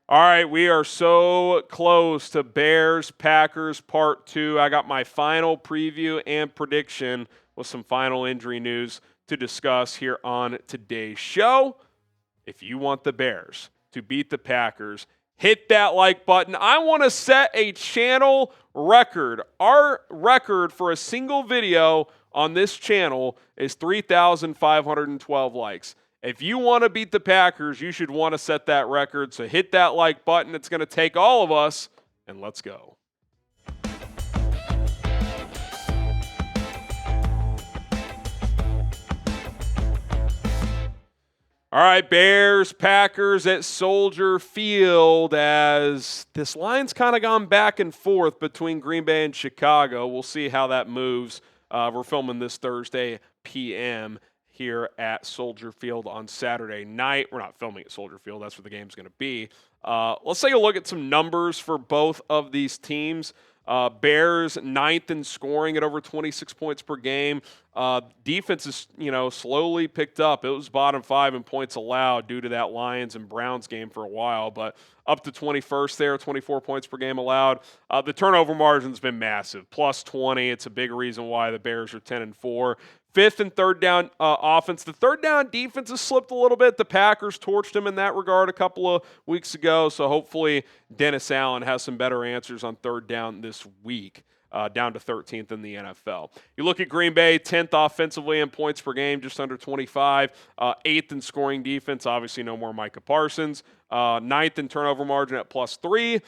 All right, we are so close to Bears-Packers Part 2. I got my final preview and prediction with some final injury news to discuss here on today's show. If you want the Bears to beat the Packers, hit that like button. I want to set a channel record. Our record for a single video on this channel is 3,512 likes. If you want to beat the Packers, you should want to set that record. So hit that like button. It's going to take all of us, and let's go. All right, Bears, Packers at Soldier Field, as this line's kind of gone back and forth between Green Bay and Chicago. We'll see how that moves. We're filming this Thursday p.m. here at Soldier Field on Saturday night. We're not filming at Soldier Field. That's where the game's going to be. Let's take a look at some numbers for both of these teams. Bears ninth in scoring at over 26 points per game. Defense is, slowly picked up. It was bottom 5 in points allowed due to that Lions and Browns game for a while, but up to 21st there, 24 points per game allowed. The turnover margin's been massive, plus 20. It's a big reason why the Bears are 10-4. Fifth and third down offense. The third down defense has slipped a little bit. The Packers torched them in that regard a couple of weeks ago, so hopefully Dennis Allen has some better answers on third down this week, down to 13th in the NFL. You look at Green Bay, 10th offensively in points per game, just under 25. 8th in scoring defense, obviously no more Micah Parsons. 9th in turnover margin at plus 3.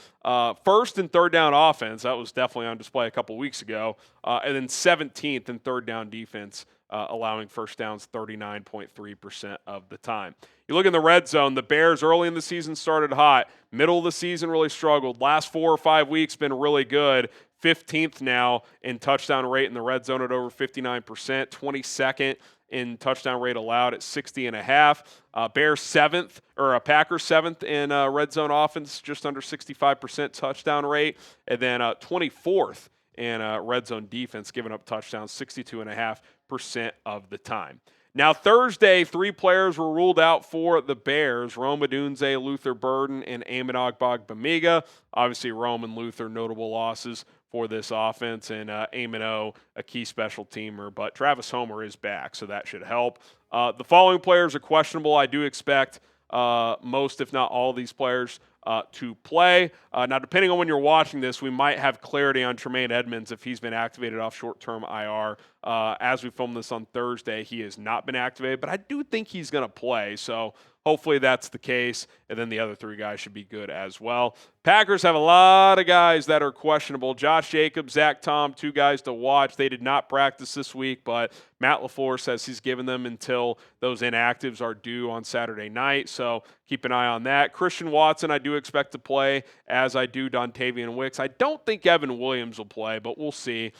First in third down offense, that was definitely on display a couple weeks ago. And then 17th in third down defense, allowing first downs 39.3% of the time. You look in the red zone, the Bears early in the season started hot. Middle of the season really struggled. Last 4 or 5 weeks been really good. 15th now in touchdown rate in the red zone at over 59%. 22nd in touchdown rate allowed at 60.5. Bears 7th, or Packers 7th in red zone offense, just under 65% touchdown rate. And then 24th in red zone defense, giving up touchdowns 62.5% of the time. Now, Thursday, 3 players were ruled out for the Bears: Rome Odunze, Luther Burden, and Ogbongbemiga. Obviously, Rome and Luther, notable losses for this offense, and Amino, a key special teamer. But Travis Homer is back, so that should help. The following players are questionable. I do expect most, if not all, of these players to play. Now, depending on when you're watching this, we might have clarity on Tremaine Edmunds if he's been activated off short-term IR. As we film this on Thursday, he has not been activated, but I do think he's going to play, so hopefully that's the case, and then the other 3 guys should be good as well. Packers have a lot of guys that are questionable. Josh Jacobs, Zach Tom, 2 guys to watch. They did not practice this week, but Matt LaFleur says he's given them until those inactives are due on Saturday night, so keep an eye on that. Christian Watson, I do expect to play, as I do Dontavian Wicks. I don't think Evan Williams will play, but we'll see.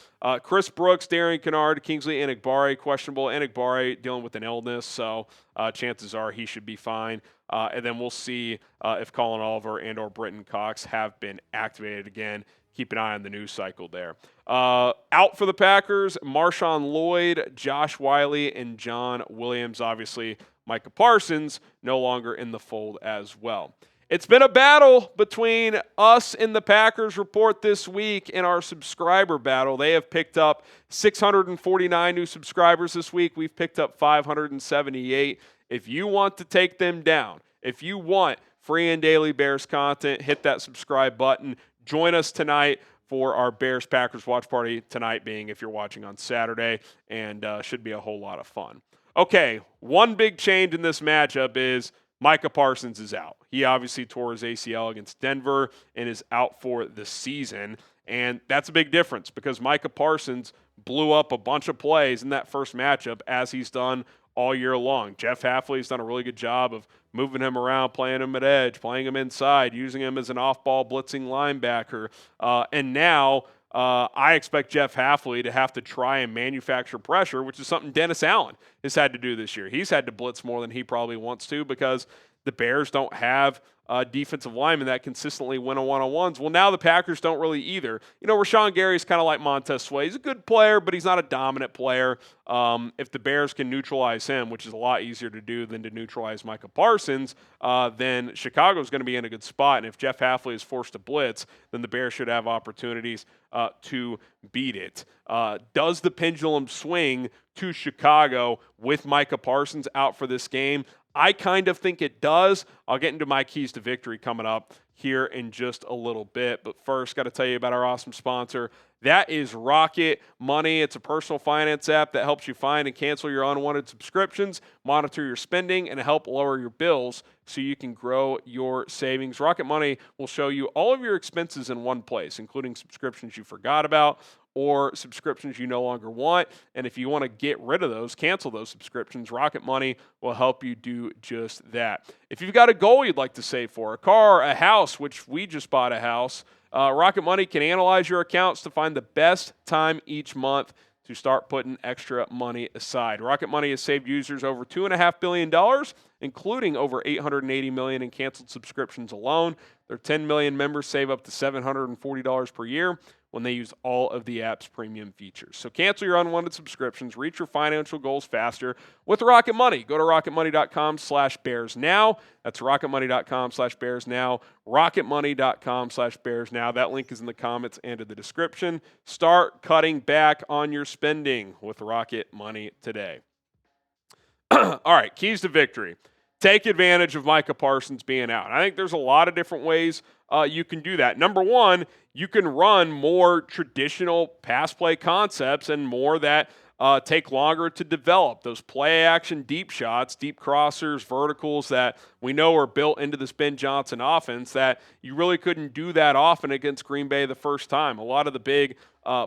Chris Brooks, Darian Kennard, Kingsley Enagbare, questionable. Enagbare dealing with an illness, so chances are he should be fine. And then we'll see if Colin Oliver and or Britton Cox have been activated again. Keep an eye on the news cycle there. Out for the Packers, Marshawn Lloyd, Josh Wiley, and John Williams. Obviously, Micah Parsons no longer in the fold as well. It's been a battle between us and the Packers report this week in our subscriber battle. They have picked up 649 new subscribers this week. We've picked up 578. If you want to take them down, if you want free and daily Bears content, hit that subscribe button. Join us tonight for our Bears-Packers watch party, tonight being if you're watching on Saturday, and should be a whole lot of fun. Okay, one big change in this matchup is Micah Parsons is out. He obviously tore his ACL against Denver and is out for the season, and that's a big difference because Micah Parsons blew up a bunch of plays in that first matchup, as he's done all year long. Jeff Hafley's done a really good job of moving him around, playing him at edge, playing him inside, using him as an off-ball blitzing linebacker. And now I expect Jeff Hafley to have to try and manufacture pressure, which is something Dennis Allen has had to do this year. He's had to blitz more than he probably wants to because the Bears don't have defensive linemen that consistently win on one-on-ones. Well, now the Packers don't really either. Rashawn Gary's kind of like Montez Sweat. He's a good player, but he's not a dominant player. If the Bears can neutralize him, which is a lot easier to do than to neutralize Micah Parsons, then Chicago's going to be in a good spot. And if Jeff Hafley is forced to blitz, then the Bears should have opportunities to beat it. Does the pendulum swing to Chicago with Micah Parsons out for this game? I kind of think it does. I'll get into my keys to victory coming up here in just a little bit. But first, got to tell you about our awesome sponsor. That is Rocket Money. It's a personal finance app that helps you find and cancel your unwanted subscriptions, monitor your spending, and help lower your bills so you can grow your savings. Rocket Money will show you all of your expenses in one place, including subscriptions you forgot about or subscriptions you no longer want. And if you want to get rid of those, cancel those subscriptions, Rocket Money will help you do just that. If you've got a goal you'd like to save for, a car, a house, which we just bought a house, Rocket Money can analyze your accounts to find the best time each month to start putting extra money aside. Rocket Money has saved users over $2.5 billion, including over $880 million in canceled subscriptions alone. Their 10 million members save up to $740 per year when they use all of the app's premium features. So cancel your unwanted subscriptions, reach your financial goals faster with Rocket Money. Go to rocketmoney.com/bears now. That's rocketmoney.com/bears now. rocketmoney.com/bears now. That link is in the comments and in the description. Start cutting back on your spending with Rocket Money today. All right, keys to victory. Take advantage of Micah Parsons being out. I think there's a lot of different ways you can do that. Number one, you can run more traditional pass play concepts and more that take longer to develop. Those play action deep shots, deep crossers, verticals that we know are built into this Ben Johnson offense that you really couldn't do that often against Green Bay the first time. A lot of the big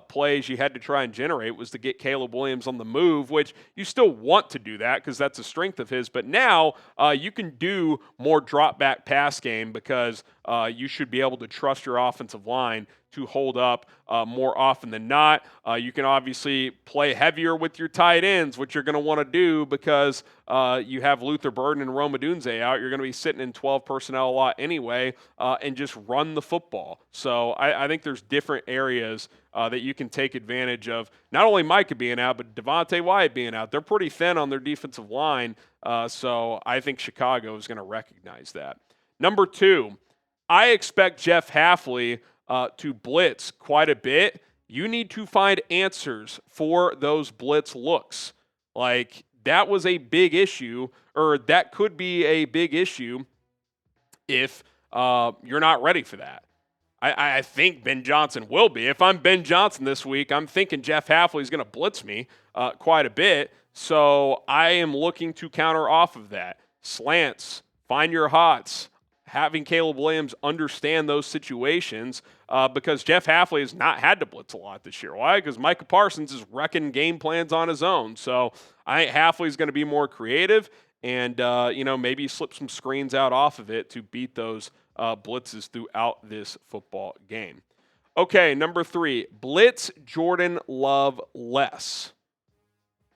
plays you had to try and generate was to get Caleb Williams on the move, which you still want to do that because that's a strength of his. But now you can do more drop back pass game because you should be able to trust your offensive line to hold up more often than not. You can obviously play heavier with your tight ends, which you're going to want to do because you have Luther Burden and Rome Odunze out. You're going to be sitting in 12 personnel a lot anyway and just run the football. So I think there's different areas that you can take advantage of. Not only Micah being out, but Devontae Wyatt being out. They're pretty thin on their defensive line, so I think Chicago is going to recognize that. Number two, I expect Jeff Hafley to blitz quite a bit. You need to find answers for those blitz looks. Like, that was a big issue, or that could be a big issue if you're not ready for that. I think Ben Johnson will be. If I'm Ben Johnson this week, I'm thinking Jeff Hafley is going to blitz me quite a bit. So I am looking to counter off of that. Slants, find your hots, having Caleb Williams understand those situations because Jeff Hafley has not had to blitz a lot this year. Why? Because Micah Parsons is wrecking game plans on his own. So I think Hafley's going to be more creative and, maybe slip some screens out off of it to beat those blitzes throughout this football game. Okay, number three, blitz Jordan Love less.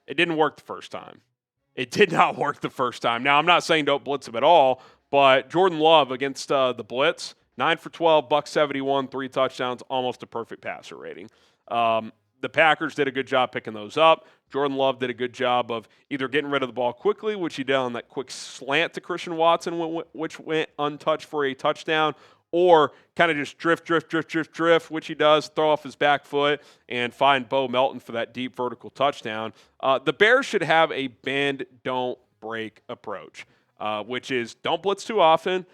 It didn't work the first time. It did not work the first time. Now, I'm not saying don't blitz him at all, but Jordan Love against the blitz, 9 for 12, $171, 3 touchdowns, almost a perfect passer rating. The Packers did a good job picking those up. Jordan Love did a good job of either getting rid of the ball quickly, which he did on that quick slant to Christian Watson, which went untouched for a touchdown, or kind of just drift, which he does, throw off his back foot and find Bo Melton for that deep vertical touchdown. The Bears should have a bend, don't break approach, which is don't blitz too often,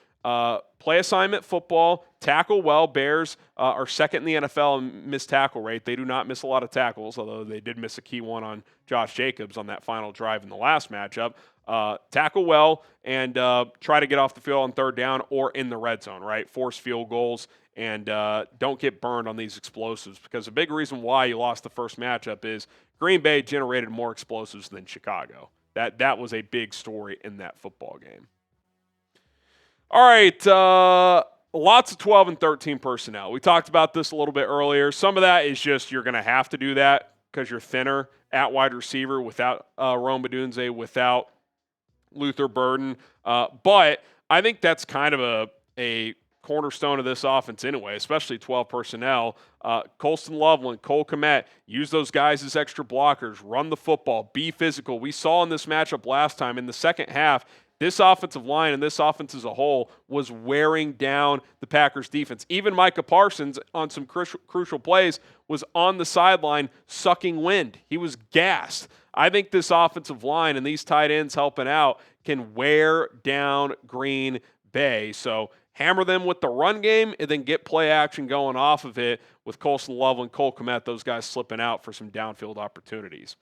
play assignment football, tackle well. Bears are second in the NFL in missed tackle rate. They do not miss a lot of tackles, although they did miss a key one on Josh Jacobs on that final drive in the last matchup. Tackle well and try to get off the field on third down or in the red zone, right? Force field goals and don't get burned on these explosives because a big reason why you lost the first matchup is Green Bay generated more explosives than Chicago. That was a big story in that football game. All right, lots of 12 and 13 personnel. We talked about this a little bit earlier. Some of that is just you're going to have to do that because you're thinner at wide receiver without Rome Odunze, without Luther Burden. But I think that's kind of a cornerstone of this offense anyway, especially 12 personnel. Colston Loveland, Cole Kmet, use those guys as extra blockers, run the football, be physical. We saw in this matchup last time in the second half, this offensive line and this offense as a whole was wearing down the Packers defense. Even Micah Parsons on some crucial plays was on the sideline sucking wind. He was gassed. I think this offensive line and these tight ends helping out can wear down Green Bay. So hammer them with the run game and then get play action going off of it with Colston Loveland, Cole Kmet, those guys slipping out for some downfield opportunities.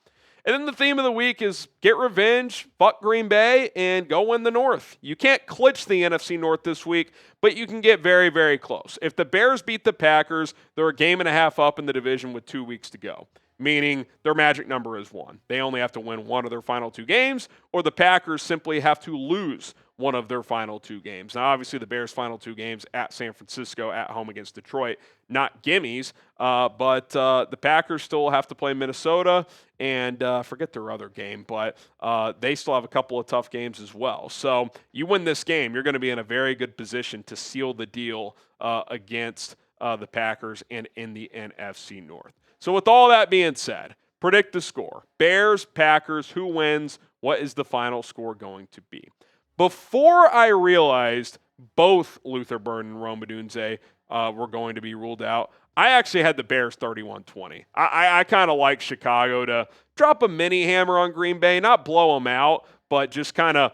And then the theme of the week is get revenge, fuck Green Bay, and go win the North. You can't clinch the NFC North this week, but you can get very, very close. If the Bears beat the Packers, they're a game and a half up in the division with 2 weeks to go, meaning their magic number is 1. They only have to win one of their final 2 games, or the Packers simply have to lose one of their final 2 games. Now, obviously, the Bears' final 2 games at San Francisco, at home against Detroit, not gimmies, but the Packers still have to play Minnesota and forget their other game, but they still have a couple of tough games as well. So you win this game, you're going to be in a very good position to seal the deal against the Packers and in the NFC North. So with all that being said, predict the score. Bears, Packers, who wins? What is the final score going to be? Before I realized both Luther Burden and Rome Odunze were going to be ruled out, I actually had the Bears 31-20. I kind of like Chicago to drop a mini hammer on Green Bay, not blow them out, but just kind of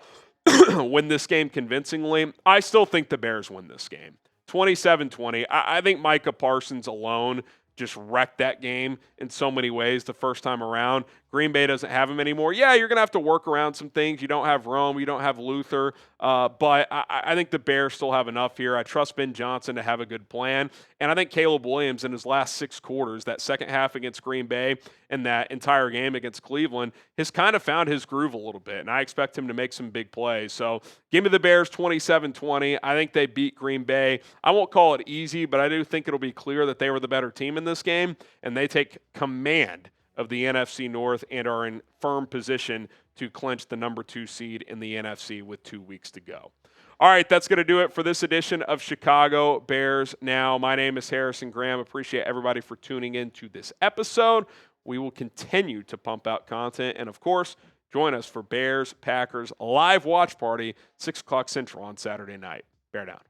win this game convincingly. I still think the Bears win this game. 27-20. I think Micah Parsons alone just wrecked that game in so many ways the first time around. Green Bay doesn't have him anymore. Yeah, you're going to have to work around some things. You don't have Rome. You don't have Luther. But I think the Bears still have enough here. I trust Ben Johnson to have a good plan. And I think Caleb Williams in his last 6 quarters, that second half against Green Bay and that entire game against Cleveland, has kind of found his groove a little bit. And I expect him to make some big plays. So give me the Bears 27-20. I think they beat Green Bay. I won't call it easy, but I do think it'll be clear that they were the better team in this game. And they take command of the NFC North and are in firm position to clinch the number 2 seed in the NFC with 2 weeks to go. All right, that's going to do it for this edition of Chicago Bears Now. My name is Harrison Graham. Appreciate everybody for tuning in to this episode. We will continue to pump out content. And, of course, join us for Bears Packers live watch party, 6 o'clock Central on Saturday night. Bear down.